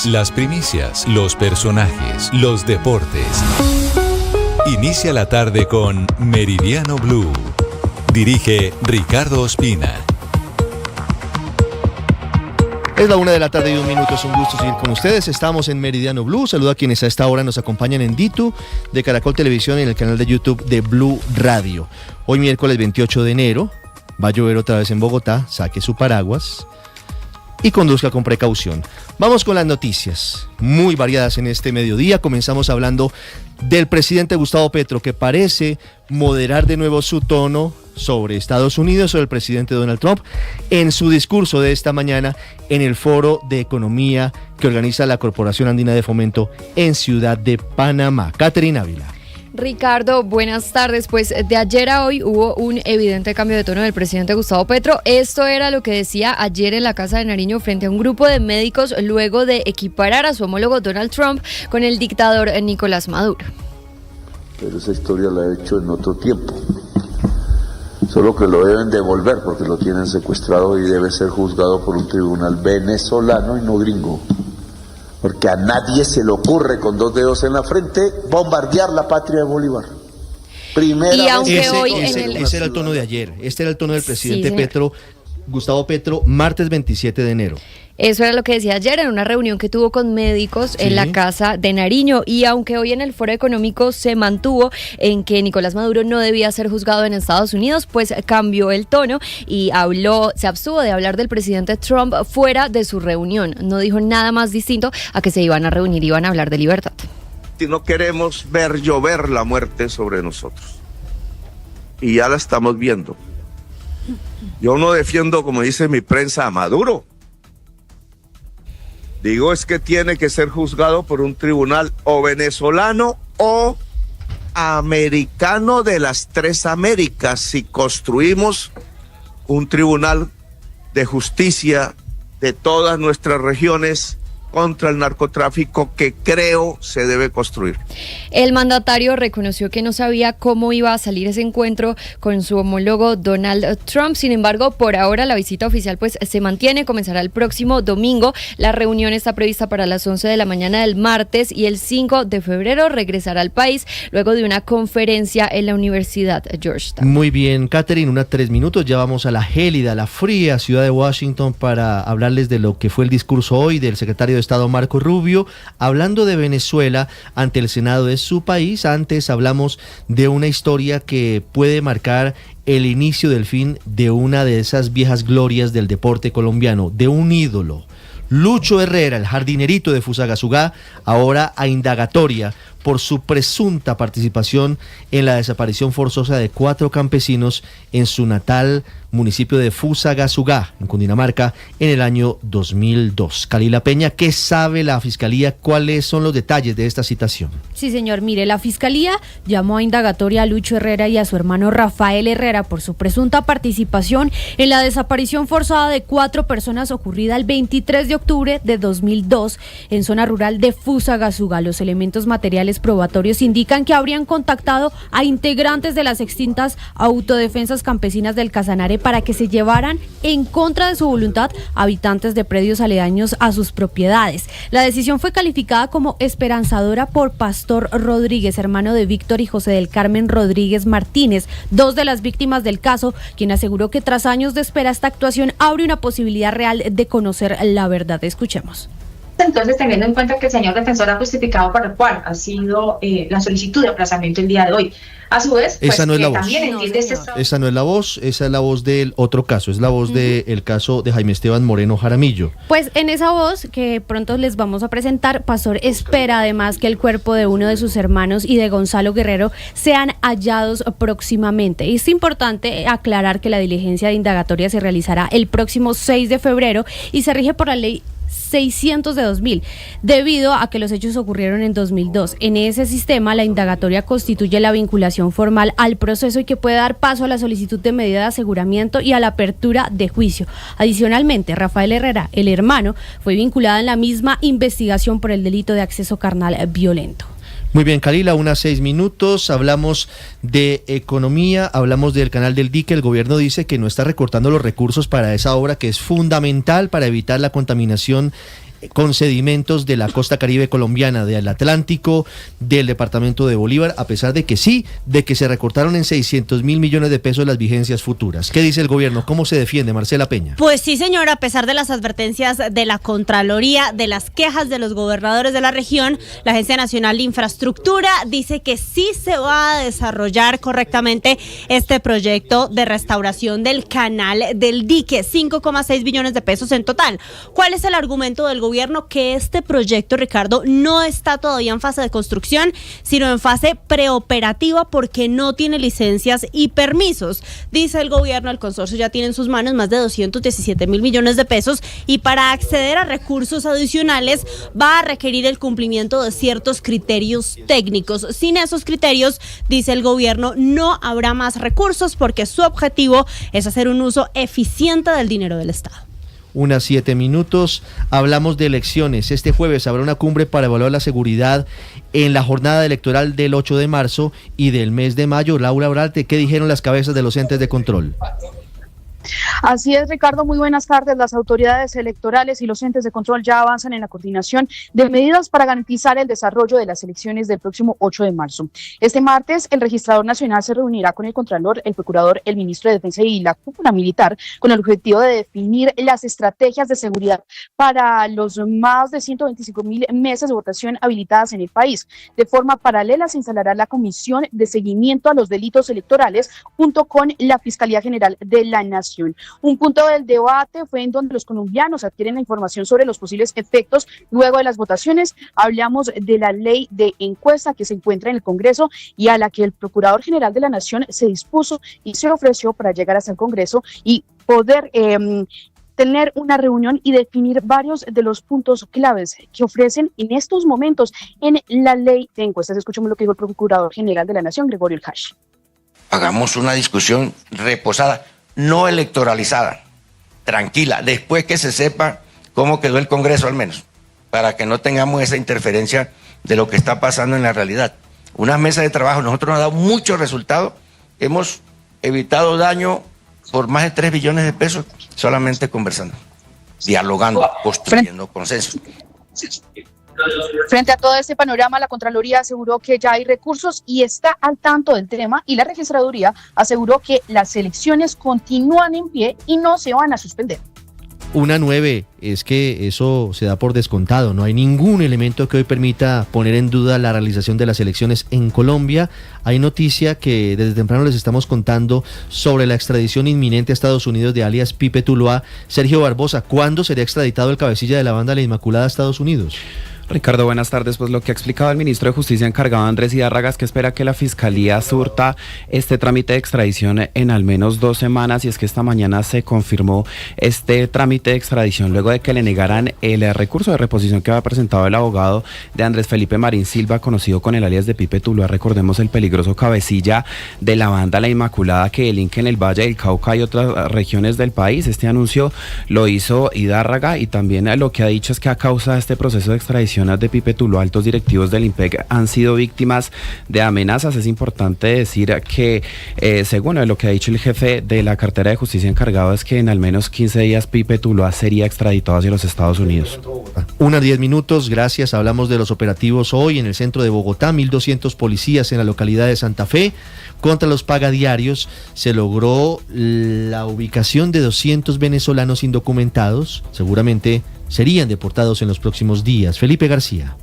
Las primicias, los personajes, los deportes. Inicia la tarde con Meridiano Blue. Dirige Ricardo Ospina. Es la 1:01 p.m. Es un gusto seguir con ustedes. Estamos en Meridiano Blue. Saludo a quienes a esta hora nos acompañan en Ditu, de Caracol Televisión y en el canal de YouTube de Blue Radio. Hoy miércoles 28 de enero. Va a llover otra vez en Bogotá. Saque su paraguas y conduzca con precaución. Vamos con las noticias, muy variadas en este mediodía. Comenzamos hablando del presidente Gustavo Petro, que parece moderar de nuevo su tono sobre Estados Unidos, sobre el presidente Donald Trump, en su discurso de esta mañana en el Foro de Economía que organiza la Corporación Andina de Fomento en Ciudad de Panamá. Catherine Ávila. Ricardo, buenas tardes. Pues de ayer a hoy hubo un evidente cambio de tono del presidente Gustavo Petro. Esto era lo que decía ayer en la Casa de Nariño frente a un grupo de médicos luego de equiparar a su homólogo Donald Trump con el dictador Nicolás Maduro. Pero esa historia la he hecho en otro tiempo. Solo que lo deben devolver porque lo tienen secuestrado y debe ser juzgado por un tribunal venezolano y no gringo. Porque a nadie se le ocurre con dos dedos en la frente bombardear la patria de Bolívar. Primera vez. Ese era el tono de ayer. Este era el tono del presidente Petro, Gustavo Petro, martes 27 de enero. Eso era lo que decía ayer en una reunión que tuvo con médicos en la Casa de Nariño. Y aunque hoy en el Foro Económico se mantuvo en que Nicolás Maduro no debía ser juzgado en Estados Unidos, pues cambió el tono y se abstuvo de hablar del presidente Trump fuera de su reunión. No dijo nada más distinto a que se iban a reunir y iban a hablar de libertad. No queremos ver llover la muerte sobre nosotros. Y ya la estamos viendo. Yo no defiendo, como dice mi prensa, a Maduro. Digo, es que tiene que ser juzgado por un tribunal o venezolano o americano de las tres Américas. Si construimos un tribunal de justicia de todas nuestras regiones contra el narcotráfico, que creo se debe construir. El mandatario reconoció que no sabía cómo iba a salir ese encuentro con su homólogo Donald Trump. Sin embargo, por ahora la visita oficial pues se mantiene, comenzará el próximo domingo. La reunión está prevista para las 11 de la mañana del martes y el 5 de febrero regresará al país luego de una conferencia en la Universidad Georgetown. Muy bien, Catherine, 3 minutos, ya vamos a la gélida, la fría ciudad de Washington para hablarles de lo que fue el discurso hoy del secretario de Estado Marco Rubio, hablando de Venezuela ante el Senado de su país. Antes hablamos de una historia que puede marcar el inicio del fin de una de esas viejas glorias del deporte colombiano, de un ídolo. Lucho Herrera, el jardinerito de Fusagasugá, ahora a indagatoria por su presunta participación en la desaparición forzosa de 4 campesinos en su natal municipio de Fusagasugá, en Cundinamarca, en el año 2002. Kalila Peña, ¿qué sabe la Fiscalía? ¿Cuáles son los detalles de esta citación? Sí, señor. Mire, la Fiscalía llamó a indagatoria a Lucho Herrera y a su hermano Rafael Herrera por su presunta participación en la desaparición forzada de 4 personas ocurrida el 23 de octubre de 2002 en zona rural de Fusagasugá. Los elementos materiales probatorios indican que habrían contactado a integrantes de las extintas autodefensas campesinas del Casanare para que se llevaran en contra de su voluntad habitantes de predios aledaños a sus propiedades. La decisión fue calificada como esperanzadora por Pastor Rodríguez, hermano de Víctor y José del Carmen Rodríguez Martínez, 2 de las víctimas del caso, quien aseguró que tras años de espera esta actuación abre una posibilidad real de conocer la verdad. Escuchemos. Entonces, teniendo en cuenta que el señor defensor ha justificado por el cual ha sido la solicitud de aplazamiento el día de hoy, a su vez, pues, esa no es la voz. Esa no es la voz, esa es la voz del otro caso, es la voz del caso de Jaime Esteban Moreno Jaramillo. Pues en esa voz que pronto les vamos a presentar, Pastor espera además que el cuerpo de uno de sus hermanos y de Gonzalo Guerrero sean hallados próximamente. Es importante aclarar que la diligencia de indagatoria se realizará el próximo 6 de febrero y se rige por la ley 600 de 2000, debido a que los hechos ocurrieron en 2002. En ese sistema, la indagatoria constituye la vinculación formal al proceso y que puede dar paso a la solicitud de medida de aseguramiento y a la apertura de juicio. Adicionalmente, Rafael Herrera, el hermano, fue vinculado en la misma investigación por el delito de acceso carnal violento. Muy bien, Kalila, 6 minutos, hablamos de economía, hablamos del canal del dique. El gobierno dice que no está recortando los recursos para esa obra que es fundamental para evitar la contaminación con sedimentos de la costa caribe colombiana, del Atlántico, del departamento de Bolívar, a pesar de que se recortaron en 600.000 millones de pesos las vigencias futuras. ¿Qué dice el gobierno? ¿Cómo se defiende, Marcela Peña? Pues sí, señora, a pesar de las advertencias de la Contraloría, de las quejas de los gobernadores de la región, la Agencia Nacional de Infraestructura dice que sí se va a desarrollar correctamente este proyecto de restauración del canal del dique, 5,6 billones de pesos en total. ¿Cuál es el argumento del gobierno? Que este proyecto, Ricardo, no está todavía en fase de construcción, sino en fase preoperativa porque no tiene licencias y permisos. Dice el gobierno, el consorcio ya tiene en sus manos más de 217.000 millones de pesos y para acceder a recursos adicionales va a requerir el cumplimiento de ciertos criterios técnicos. Sin esos criterios, dice el gobierno, no habrá más recursos porque su objetivo es hacer un uso eficiente del dinero del Estado. 1:07. Hablamos de elecciones. Este jueves habrá una cumbre para evaluar la seguridad en la jornada electoral del 8 de marzo y del mes de mayo. Laura Bralte, ¿qué dijeron las cabezas de los entes de control? Así es, Ricardo, muy buenas tardes. Las autoridades electorales y los entes de control ya avanzan en la coordinación de medidas para garantizar el desarrollo de las elecciones del próximo 8 de marzo. Este martes, el registrador nacional se reunirá con el Contralor, el Procurador, el Ministro de Defensa y la cúpula militar con el objetivo de definir las estrategias de seguridad para los más de 125.000 mesas de votación habilitadas en el país. De forma paralela, se instalará la Comisión de Seguimiento a los Delitos Electorales junto con la Fiscalía General de la Nación. Un punto del debate fue en donde los colombianos adquieren la información sobre los posibles efectos luego de las votaciones. Hablamos de la ley de encuesta que se encuentra en el Congreso y a la que el Procurador General de la Nación se dispuso y se ofreció para llegar hasta el Congreso y poder tener una reunión y definir varios de los puntos claves que ofrecen en estos momentos en la ley de encuestas. Escuchemos lo que dijo el Procurador General de la Nación, Gregorio Elhash. Hagamos una discusión reposada, no electoralizada, tranquila, después que se sepa cómo quedó el Congreso al menos, para que no tengamos esa interferencia de lo que está pasando en la realidad. Una mesa de trabajo, nosotros nos ha dado muchos resultados, hemos evitado daño por más de 3 billones de pesos solamente conversando, dialogando, construyendo consensos. Frente a todo este panorama, la Contraloría aseguró que ya hay recursos y está al tanto del tema, y la Registraduría aseguró que las elecciones continúan en pie y no se van a suspender. 1:09, es que eso se da por descontado, no hay ningún elemento que hoy permita poner en duda la realización de las elecciones en Colombia. Hay noticia que desde temprano les estamos contando sobre la extradición inminente a Estados Unidos de alias Pipe Tuluá. Sergio Barbosa, ¿cuándo sería extraditado el cabecilla de la banda La Inmaculada a Estados Unidos? Ricardo, buenas tardes. Pues lo que ha explicado el ministro de Justicia encargado Andrés Hidárraga es que espera que la Fiscalía surta este trámite de extradición en al menos 2 semanas, y es que esta mañana se confirmó este trámite de extradición luego de que le negaran el recurso de reposición que había presentado el abogado de Andrés Felipe Marín Silva, conocido con el alias de Pipe Tuluá. Recordemos, el peligroso cabecilla de la banda La Inmaculada que delinque en el Valle del Cauca y otras regiones del país. Este anuncio lo hizo Hidárraga, y también lo que ha dicho es que a causa de este proceso de extradición de Pipe Tuluá, altos directivos del IMPEC han sido víctimas de amenazas. Es importante decir que, según lo que ha dicho el jefe de la cartera de justicia encargado, es que en al menos 15 días Pipe Tuluá sería extraditado hacia los Estados Unidos. 1:10, gracias. Hablamos de los operativos hoy en el centro de Bogotá, 1.200 policías en la localidad de Santa Fe. Contra los pagadiarios se logró la ubicación de 200 venezolanos indocumentados, seguramente serían deportados en los próximos días. Felipe García.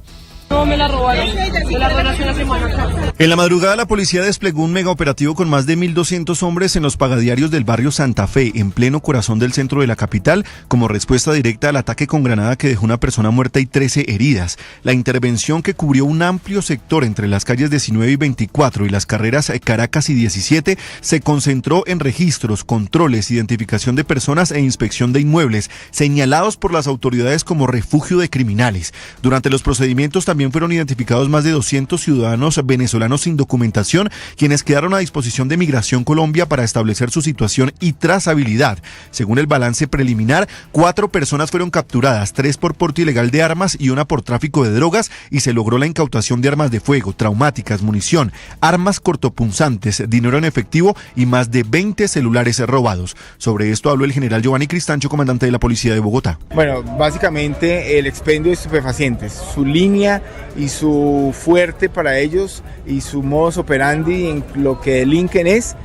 No, me la robaron. Me la robaron hace una semana. En la madrugada, la policía desplegó un megaoperativo con más de 1.200 hombres en los pagadiarios del barrio Santa Fe, en pleno corazón del centro de la capital, como respuesta directa al ataque con granada que dejó una persona muerta y 13 heridas. La intervención, que cubrió un amplio sector entre las calles 19 y 24 y las carreras Caracas y 17, se concentró en registros, controles, identificación de personas e inspección de inmuebles, señalados por las autoridades como refugio de criminales. Durante los procedimientos también también fueron identificados más de 200 ciudadanos venezolanos sin documentación, quienes quedaron a disposición de Migración Colombia para establecer su situación y trazabilidad. Según el balance preliminar, 4 personas fueron capturadas, 3 por porte ilegal de armas y 1 por tráfico de drogas, y se logró la incautación de armas de fuego, traumáticas, munición, armas cortopunzantes, dinero en efectivo y más de 20 celulares robados. Sobre esto habló el general Giovanni Cristancho, comandante de la Policía de Bogotá. Bueno, básicamente el expendio de estupefacientes, su línea y su fuerte para ellos y su modus operandi en lo que delinquen es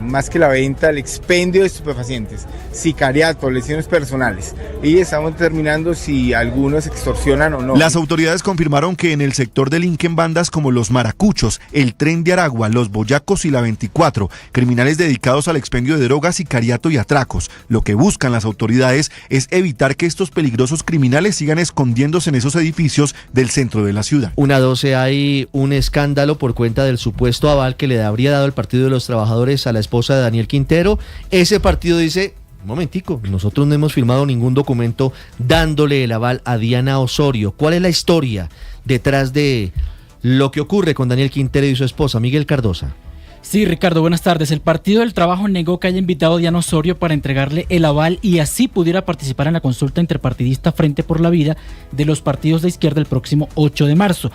más que la venta, el expendio de estupefacientes, sicariato, lesiones personales, y estamos determinando si algunos extorsionan o no. Las autoridades confirmaron que en el sector delinquen bandas como los Maracuchos, el Tren de Aragua, los Boyacos y la 24, criminales dedicados al expendio de drogas, sicariato y atracos. Lo que buscan las autoridades es evitar que estos peligrosos criminales sigan escondiéndose en esos edificios del centro de la ciudad. 1:12, hay un escándalo por cuenta del supuesto aval que le habría dado el Partido de los Trabajadores a la esposa de Daniel Quintero. Ese partido dice: un momentico, nosotros no hemos firmado ningún documento dándole el aval a Diana Osorio. ¿Cuál es la historia detrás de lo que ocurre con Daniel Quintero y su esposa? Miguel Cardosa. Sí, Ricardo, buenas tardes. El Partido del Trabajo negó que haya invitado a Diana Osorio para entregarle el aval y así pudiera participar en la consulta interpartidista Frente por la Vida de los partidos de izquierda el próximo 8 de marzo.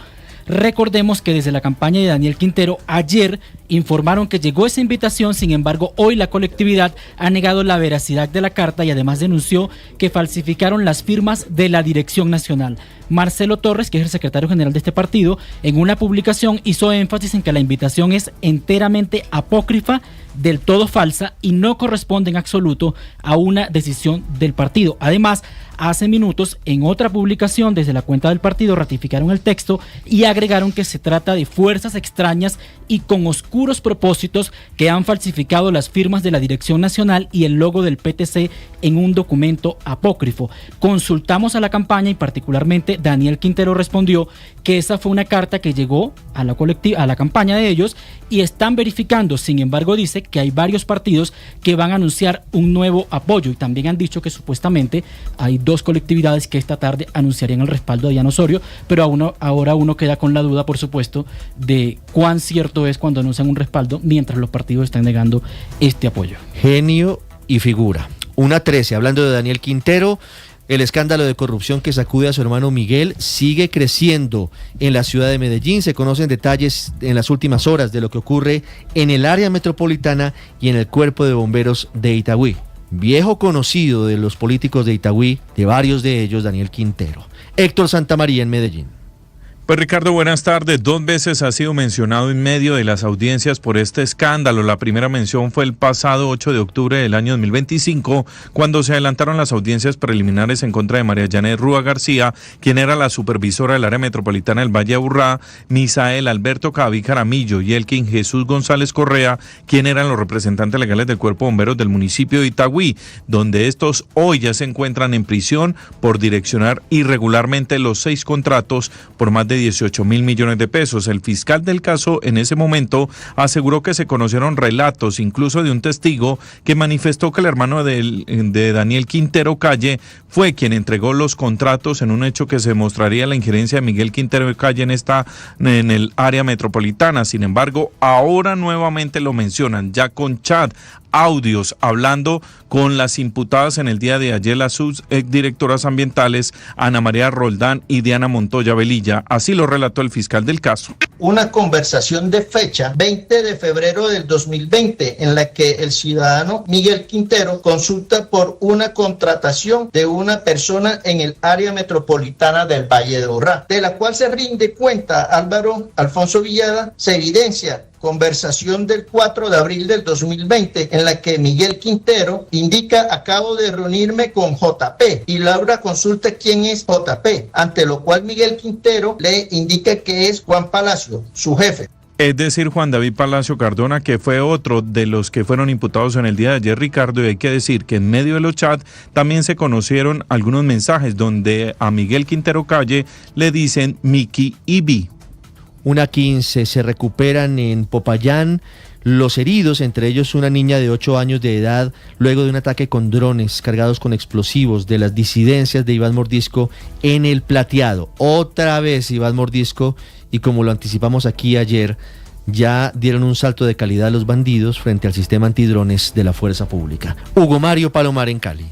Recordemos que desde la campaña de Daniel Quintero ayer informaron que llegó esa invitación, sin embargo hoy la colectividad ha negado la veracidad de la carta y además denunció que falsificaron las firmas de la dirección nacional. Marcelo Torres, que es el secretario general de este partido, en una publicación hizo énfasis en que la invitación es enteramente apócrifa, del todo falsa y no corresponde en absoluto a una decisión del partido. Además, hace minutos en otra publicación desde la cuenta del partido ratificaron el texto y agregaron que se trata de fuerzas extrañas y con oscuros propósitos que han falsificado las firmas de la Dirección Nacional y el logo del PTC en un documento apócrifo. Consultamos a la campaña y particularmente Daniel Quintero respondió que esa fue una carta que llegó a la campaña de ellos y están verificando. Sin embargo, dice que hay varios partidos que van a anunciar un nuevo apoyo y también han dicho que supuestamente hay 2 colectividades que esta tarde anunciarían el respaldo de Diana Osorio, pero ahora uno queda con la duda, por supuesto, de cuán cierto es cuando anuncian un respaldo mientras los partidos están negando este apoyo. Genio y figura. 1:13, hablando de Daniel Quintero. El escándalo de corrupción que sacude a su hermano Miguel sigue creciendo en la ciudad de Medellín. Se conocen detalles en las últimas horas de lo que ocurre en el área metropolitana y en el cuerpo de bomberos de Itagüí. Viejo conocido de los políticos de Itagüí, de varios de ellos, Daniel Quintero. Héctor Santamaría en Medellín. Pues Ricardo, buenas tardes. 2 veces ha sido mencionado en medio de las audiencias por este escándalo. La primera mención fue el pasado 8 de octubre del año 2025, cuando se adelantaron las audiencias preliminares en contra de María Janet Rúa García, quien era la supervisora del área metropolitana del Valle de Aburrá, Misael Alberto Cadavid Jaramillo y Elkin Jesús González Correa, quien eran los representantes legales del Cuerpo de Bomberos del municipio de Itagüí, donde estos hoy ya se encuentran en prisión por direccionar irregularmente los 6 contratos por más de 18.000 millones de pesos. El fiscal del caso en ese momento aseguró que se conocieron relatos, incluso de un testigo que manifestó que el hermano de Daniel Quintero Calle fue quien entregó los contratos en un hecho que se mostraría la injerencia de Miguel Quintero Calle en el área metropolitana. Sin embargo, ahora nuevamente lo mencionan, ya con chat, audios, hablando con las imputadas en el día de ayer, las subdirectoras ambientales Ana María Roldán y Diana Montoya Velilla. Así lo relató el fiscal del caso. Una conversación de fecha 20 de febrero del 2020 en la que el ciudadano Miguel Quintero consulta por una contratación de una persona en el área metropolitana del Valle de Aburrá, de la cual se rinde cuenta Álvaro Alfonso Villada. Se evidencia conversación del 4 de abril del 2020 en la que Miguel Quintero indica: acabo de reunirme con JP, y Laura consulta quién es JP, ante lo cual Miguel Quintero le indica que es Juan Palacio, su jefe. Es decir, Juan David Palacio Cardona, que fue otro de los que fueron imputados en el día de ayer, Ricardo, y hay que decir que en medio de los chats también se conocieron algunos mensajes donde a Miguel Quintero Calle le dicen Miki y Vi. 1:15, se recuperan en Popayán Los heridos, entre ellos una niña de 8 años de edad, luego de un ataque con drones cargados con explosivos de las disidencias de Iván Mordisco en El Plateado. Otra vez Iván Mordisco, y como lo anticipamos aquí ayer, ya dieron un salto de calidad los bandidos frente al sistema antidrones de la Fuerza Pública. Hugo Mario Palomar en Cali.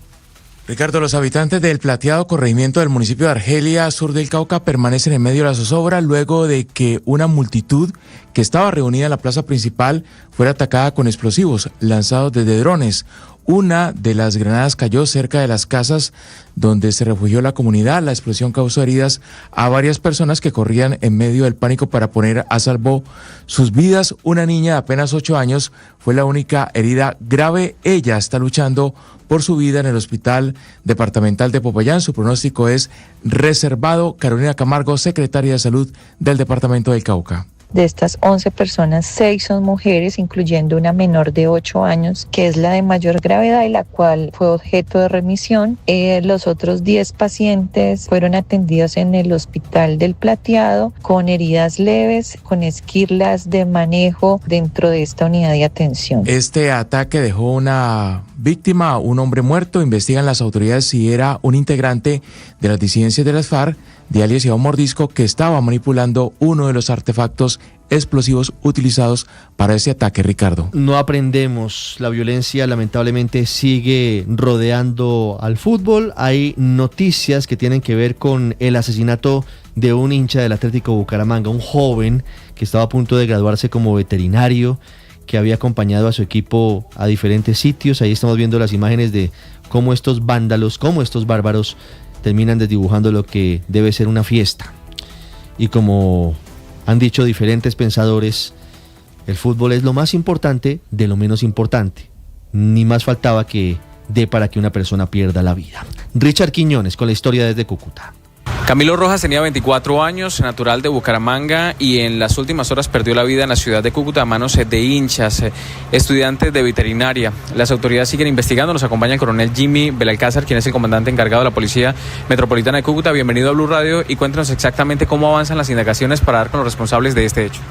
Ricardo, los habitantes del Plateado, corregimiento del municipio de Argelia, sur del Cauca, permanecen en medio de la zozobra luego de que una multitud que estaba reunida en la plaza principal fuera atacada con explosivos lanzados desde drones. Una de las granadas cayó cerca de las casas donde se refugió la comunidad. La explosión causó heridas a varias personas que corrían en medio del pánico para poner a salvo sus vidas. Una niña de apenas 8 años fue la única herida grave. Ella está luchando por su vida en el Hospital Departamental de Popayán. Su pronóstico es reservado. Carolina Camargo, secretaria de Salud del Departamento del Cauca. De estas 11 personas, 6 son mujeres, incluyendo una menor de 8 años, que es la de mayor gravedad y la cual fue objeto de remisión. Los otros 10 pacientes fueron atendidos en el Hospital del Plateado con heridas leves, con esquirlas de manejo dentro de esta unidad de atención. Este ataque dejó una víctima, un hombre muerto. Investigan las autoridades si era un integrante de las disidencias de las FARC, de alias Iván Mordisco, que estaba manipulando uno de los artefactos explosivos utilizados para ese ataque, Ricardo. No aprendemos, la violencia lamentablemente sigue rodeando al fútbol. Hay noticias que tienen que ver con el asesinato de un hincha del Atlético Bucaramanga, un joven que estaba a punto de graduarse como veterinario, que había acompañado a su equipo a diferentes sitios. Ahí estamos viendo las imágenes de cómo estos vándalos, cómo estos bárbaros terminan desdibujando lo que debe ser una fiesta. Y como han dicho diferentes pensadores, el fútbol es lo más importante de lo menos importante. Ni más faltaba que dé para que una persona pierda la vida. Richard Quiñones con la historia desde Cúcuta. Camilo Rojas tenía 24 años, natural de Bucaramanga, y en las últimas horas perdió la vida en la ciudad de Cúcuta a manos de hinchas, estudiantes de veterinaria. Las autoridades siguen investigando. Nos acompaña el coronel Jimmy Belalcázar, quien es el comandante encargado de la Policía Metropolitana de Cúcuta. Bienvenido a Blue Radio y cuéntanos exactamente cómo avanzan las indagaciones para dar con los responsables de este hecho.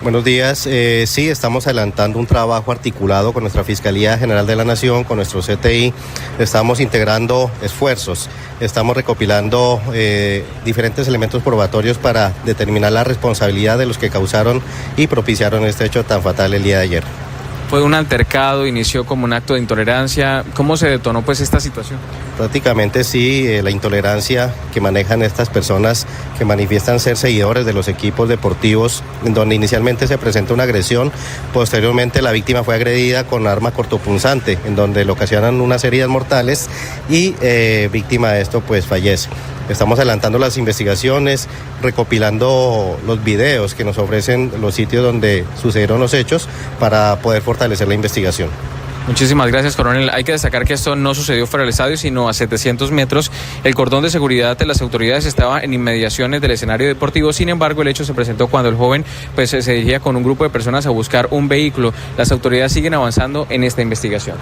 Buenos días. Sí, estamos adelantando un trabajo articulado con nuestra Fiscalía General de la Nación, con nuestro CTI. Estamos integrando esfuerzos, estamos recopilando diferentes elementos probatorios para determinar la responsabilidad de los que causaron y propiciaron este hecho tan fatal el día de ayer. Fue un altercado, inició como un acto de intolerancia. ¿Cómo se detonó pues esta situación? Prácticamente sí, la intolerancia que manejan estas personas que manifiestan ser seguidores de los equipos deportivos, en donde inicialmente se presenta una agresión, posteriormente la víctima fue agredida con arma cortopunzante, en donde le ocasionan unas heridas mortales y víctima de esto pues fallece. Estamos adelantando las investigaciones, recopilando los videos que nos ofrecen los sitios donde sucedieron los hechos para poder fortalecer la investigación. Muchísimas gracias, coronel. Hay que destacar que esto no sucedió fuera del estadio, sino a 700 metros. El cordón de seguridad de las autoridades estaba en inmediaciones del escenario deportivo. Sin embargo, el hecho se presentó cuando el joven pues se dirigía con un grupo de personas a buscar un vehículo. Las autoridades siguen avanzando en esta investigación.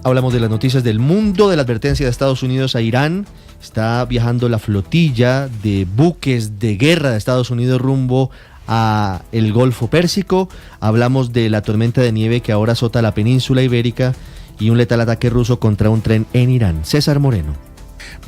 Hablamos de las noticias del mundo, de la advertencia de Estados Unidos a Irán. Está viajando la flotilla de buques de guerra de Estados Unidos rumbo a el Golfo Pérsico. Hablamos de la tormenta de nieve que ahora azota la península ibérica y un letal ataque ruso contra un tren en Irán. César Moreno.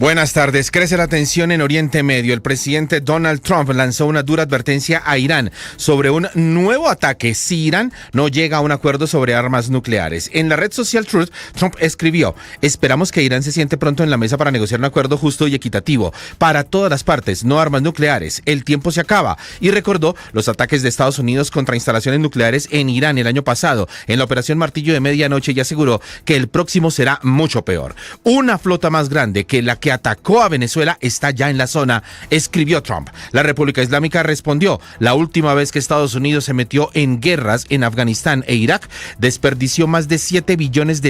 Buenas tardes. Crece la tensión en Oriente Medio. El presidente Donald Trump lanzó una dura advertencia a Irán sobre un nuevo ataque si Irán no llega a un acuerdo sobre armas nucleares. En la red social Truth, Trump escribió: esperamos que Irán se siente pronto en la mesa para negociar un acuerdo justo y equitativo para todas las partes, no armas nucleares. El tiempo se acaba. Y recordó los ataques de Estados Unidos contra instalaciones nucleares en Irán el año pasado, en la operación Martillo de Medianoche, y aseguró que el próximo será mucho peor. Una flota más grande que la que atacó a Venezuela está ya en la zona, escribió Trump. La República Islámica respondió: la última vez que Estados Unidos se metió en guerras en Afganistán e Irak, desperdició más de $7 billones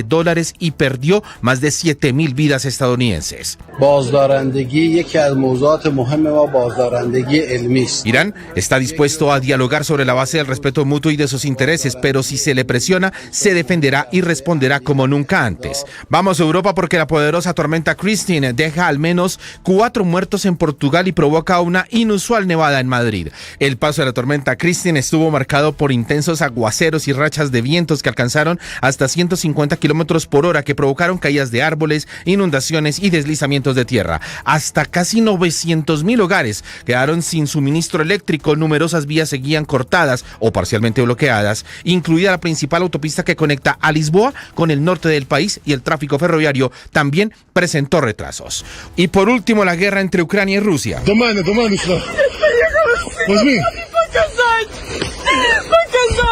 y perdió más de 7,000 vidas estadounidenses. Irán está dispuesto a dialogar sobre la base del respeto mutuo y de sus intereses, pero si se le presiona, se defenderá y responderá como nunca antes. Vamos a Europa porque la poderosa tormenta Christine deja al menos 4 muertos en Portugal y provoca una inusual nevada en Madrid. El paso de la tormenta Christine estuvo marcado por intensos aguaceros y rachas de vientos que alcanzaron hasta 150 kilómetros por hora, que provocaron caídas de árboles, inundaciones y deslizamientos de tierra. Hasta casi 900.000 hogares quedaron sin suministro eléctrico, numerosas vías seguían cortadas o parcialmente bloqueadas, incluida la principal autopista que conecta a Lisboa con el norte del país, y el tráfico ferroviario también presentó retrasos. Y por último, la guerra entre Ucrania y Rusia.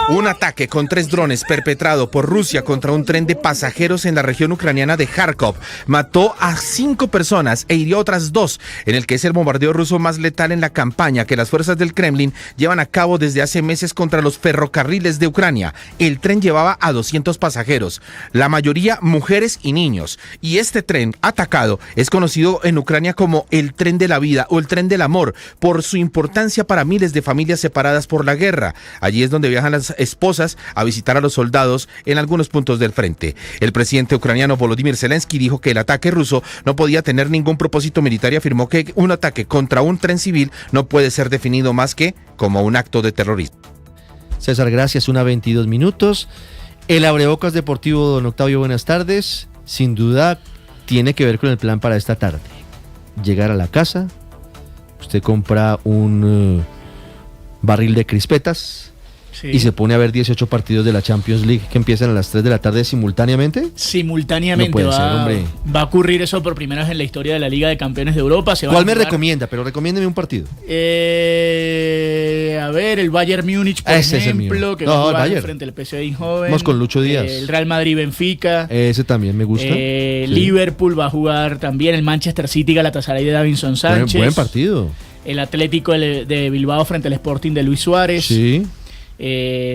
Un ataque con 3 drones perpetrado por Rusia contra un tren de pasajeros en la región ucraniana de Kharkov mató a 5 personas e hirió a otras 2, en el que es el bombardeo ruso más letal en la campaña que las fuerzas del Kremlin llevan a cabo desde hace meses contra los ferrocarriles de Ucrania. El tren llevaba a 200 pasajeros, la mayoría mujeres y niños, y este tren atacado es conocido en Ucrania como el tren de la vida o el tren del amor, por su importancia para miles de familias separadas por la guerra. Allí es donde viajan las esposas a visitar a los soldados en algunos puntos del frente. El presidente ucraniano Volodymyr Zelensky dijo que el ataque ruso no podía tener ningún propósito militar y afirmó que un ataque contra un tren civil no puede ser definido más que como un acto de terrorismo. César, gracias. 1:22 minutos. El Abrebocas Deportivo, don Octavio, buenas tardes. Sin duda tiene que ver con el plan para esta tarde. Llegar a la casa, usted compra un barril de crispetas, sí, y se pone a ver 18 partidos de la Champions League que empiezan a las 3 de la tarde simultáneamente. Simultáneamente, no va a ocurrir eso por primera vez en la historia de la Liga de Campeones de Europa. ¿Cuál me recomienda? Pero recomiéndeme un partido. A ver, el Bayern Múnich, por ejemplo, que va a jugar frente al PSV Eindhoven. Vamos con Lucho Díaz. El Real Madrid-Benfica. Ese también me gusta. Sí. Liverpool va a jugar también, el Manchester City, Galatasaray de Davinson Sánchez. Buen partido. El Atlético de Bilbao frente al Sporting de Luis Suárez. Sí.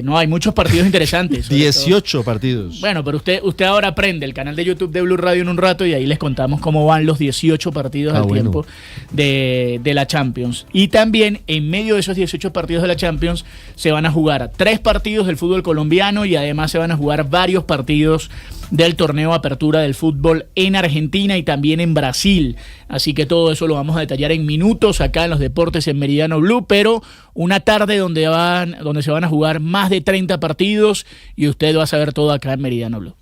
No, hay muchos partidos interesantes. 18 partidos. Bueno, pero usted ahora prende el canal de YouTube de Blue Radio en un rato y ahí les contamos cómo van los 18 partidos al tiempo de la Champions. Y también en medio de esos 18 partidos de la Champions se van a jugar 3 partidos del fútbol colombiano y además se van a jugar varios partidos del torneo Apertura del fútbol en Argentina y también en Brasil. Así que todo eso lo vamos a detallar en minutos acá en los deportes en Meridiano Blue, pero una tarde donde se van a jugar más de 30 partidos y usted va a saber todo acá en Meridiano Blue.